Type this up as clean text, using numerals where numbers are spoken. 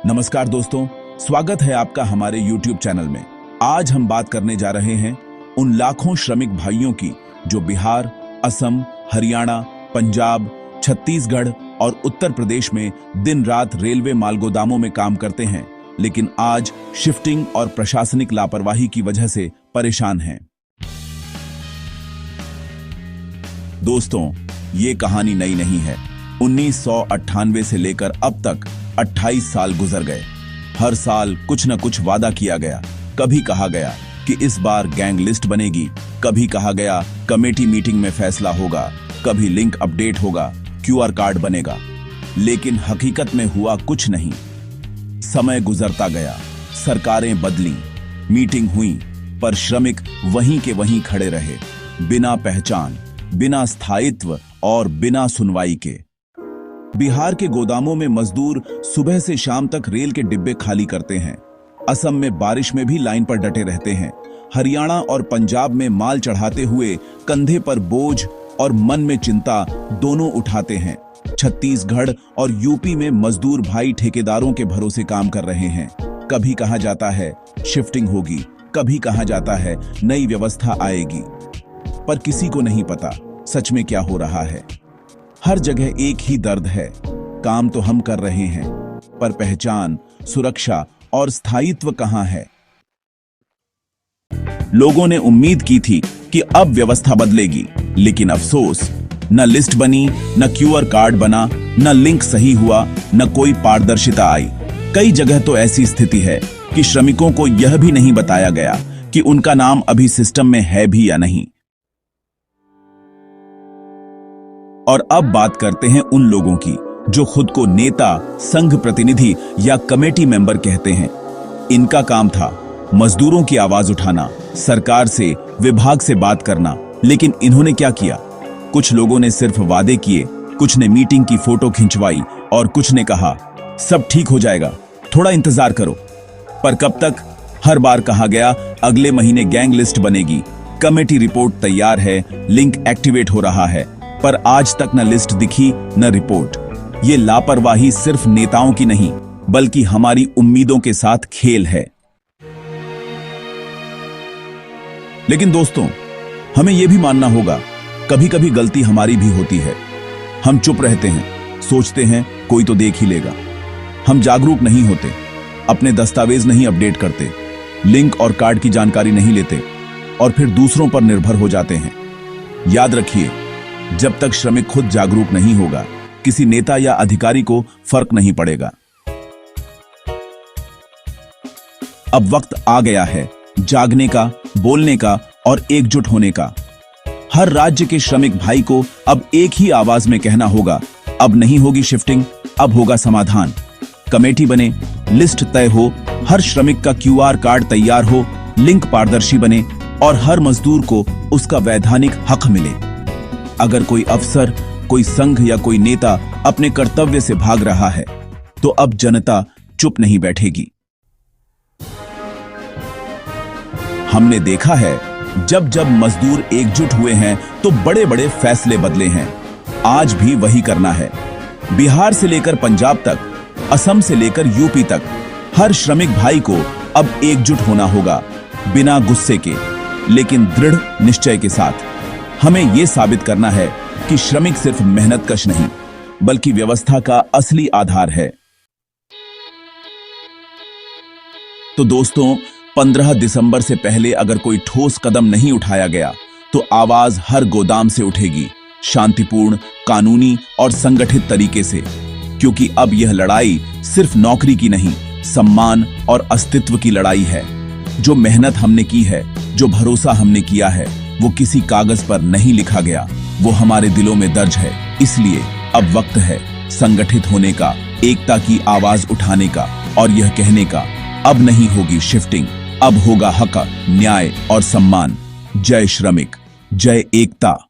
नमस्कार दोस्तों, स्वागत है आपका हमारे YouTube चैनल में। आज हम बात करने जा रहे हैं उन लाखों श्रमिक भाइयों की जो बिहार, असम, हरियाणा, पंजाब, छत्तीसगढ़ और उत्तर प्रदेश में दिन रात रेलवे मालगोदामों में काम करते हैं, लेकिन आज शिफ्टिंग और प्रशासनिक लापरवाही की वजह से परेशान हैं। दोस्तों, ये कहानी नई नहीं है। 1998 से लेकर अब तक 28 साल गुजर गए। हर साल कुछ न कुछ वादा किया गया। कभी कहा गया कि इस बार गैंग लिस्ट बनेगी, कभी कहा गया कमेटी मीटिंग में फैसला होगा, कभी लिंक अपडेट होगा, QR कार्ड बनेगा, लेकिन हकीकत में हुआ कुछ नहीं। समय गुजरता गया, सरकारें बदली, मीटिंग हुई, पर श्रमिक वहीं के वहीं खड़े रहे, बिना पहचान, बिना स्थायित्व और बिना सुनवाई के। बिहार के गोदामों में मजदूर सुबह से शाम तक रेल के डिब्बे खाली करते हैं। असम में बारिश में भी लाइन पर डटे रहते हैं। हरियाणा और पंजाब में माल चढ़ाते हुए कंधे पर बोझ और मन में चिंता दोनों उठाते हैं। छत्तीसगढ़ और यूपी में मजदूर भाई ठेकेदारों के भरोसे काम कर रहे हैं। कभी कहा जाता है शिफ्टिंग होगी, कभी कहा जाता है नई व्यवस्था आएगी, पर किसी को नहीं पता सच में क्या हो रहा है। हर जगह एक ही दर्द है। काम तो हम कर रहे हैं, पर पहचान, सुरक्षा और स्थायित्व कहां है? लोगों ने उम्मीद की थी कि अब व्यवस्था बदलेगी, लेकिन अफसोस, न लिस्ट बनी, न QR कार्ड बना, न लिंक सही हुआ, न कोई पारदर्शिता आई। कई जगह तो ऐसी स्थिति है कि श्रमिकों को यह भी नहीं बताया गया कि उनका नाम अभी सिस्टम में है भी या नहीं। और अब बात करते हैं उन लोगों की जो खुद को नेता, संघ प्रतिनिधि या कमेटी मेंबर कहते हैं। इनका काम था मजदूरों की आवाज उठाना, सरकार से, विभाग से बात करना, लेकिन इन्होंने क्या किया? कुछ लोगों ने सिर्फ वादे किए, कुछ ने मीटिंग की फोटो खिंचवाई और कुछ ने कहा सब ठीक हो जाएगा, थोड़ा इंतजार करो। पर कब तक? हर बार कहा गया अगले महीने गैंग लिस्ट बनेगी, कमेटी रिपोर्ट तैयार है, लिंक एक्टिवेट हो रहा है, पर आज तक न लिस्ट दिखी न रिपोर्ट। ये लापरवाही सिर्फ नेताओं की नहीं, बल्कि हमारी उम्मीदों के साथ खेल है। लेकिन दोस्तों, हमें यह भी मानना होगा कभी कभी गलती हमारी भी होती है। हम चुप रहते हैं, सोचते हैं कोई तो देख ही लेगा। हम जागरूक नहीं होते, अपने दस्तावेज नहीं अपडेट करते, लिंक और कार्ड की जानकारी नहीं लेते और फिर दूसरों पर निर्भर हो जाते हैं। याद रखिए, जब तक श्रमिक खुद जागरूक नहीं होगा, किसी नेता या अधिकारी को फर्क नहीं पड़ेगा। अब वक्त आ गया है जागने का, बोलने का और एकजुट होने का। हर राज्य के श्रमिक भाई को अब एक ही आवाज में कहना होगा, अब नहीं होगी शिफ्टिंग, अब होगा समाधान। कमेटी बने, लिस्ट तय हो, हर श्रमिक का QR कार्ड तैयार हो, लिंक पारदर्शी बने और हर मजदूर को उसका वैधानिक हक मिले। अगर कोई अफसर, कोई संघ या कोई नेता अपने कर्तव्य से भाग रहा है, तो अब जनता चुप नहीं बैठेगी। हमने देखा है जब जब मजदूर एकजुट हुए हैं तो बड़े बड़े फैसले बदले हैं। आज भी वही करना है। बिहार से लेकर पंजाब तक, असम से लेकर यूपी तक, हर श्रमिक भाई को अब एकजुट होना होगा, बिना गुस्से के, लेकिन दृढ़ निश्चय के साथ। हमें यह साबित करना है कि श्रमिक सिर्फ मेहनतकश नहीं, बल्कि व्यवस्था का असली आधार है। तो दोस्तों, 15 दिसंबर से पहले अगर कोई ठोस कदम नहीं उठाया गया, तो आवाज हर गोदाम से उठेगी, शांतिपूर्ण, कानूनी और संगठित तरीके से। क्योंकि अब यह लड़ाई सिर्फ नौकरी की नहीं, सम्मान और अस्तित्व की लड़ाई है। जो मेहनत हमने की है, जो भरोसा हमने किया है, वो किसी कागज पर नहीं लिखा गया, वो हमारे दिलों में दर्ज है। इसलिए अब वक्त है संगठित होने का, एकता की आवाज उठाने का और यह कहने का, अब नहीं होगी शिफ्टिंग, अब होगा हक, न्याय और सम्मान। जय श्रमिक, जय एकता।